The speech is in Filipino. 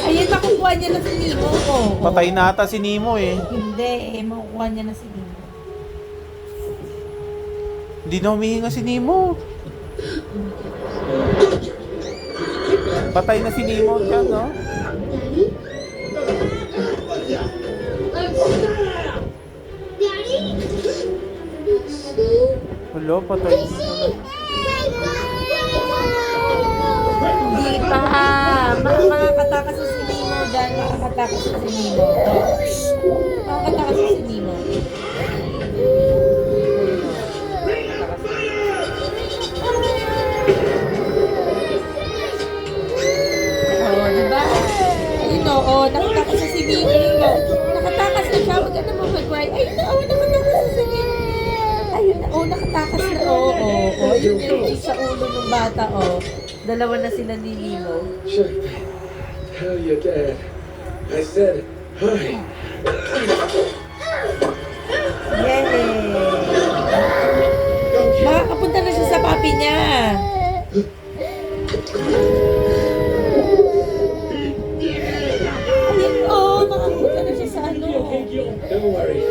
Ayun, makukuha niya na si Nemo. Oh, Patay na ata si Nemo eh. Hindi, makukuha niya na si Nemo. Hindi na humihinga si Nemo. Patay na si Nemo dyan, no? Wala, patay na. Hindi pa. Makakatakas na si Nemo dyan. Makakatakas na si Nemo. Makakatakas na si Nemo. Oh, diba? Ayun o, nakatakas na si Nemo. Nakatakas na siya. Huwag ka naman mag-cry. Ayun na, nakatakas na si Nemo. Ayun na, nakatakas na. Ayun yung sa ulo ng bata, Dalawa na sila ni Nemo. Sure. Hell yeah, Dad. I said, hi. Yay! Makakapunta na siya sa papi niya. Ayun, makakapunta na siya sa ano. Don't worry.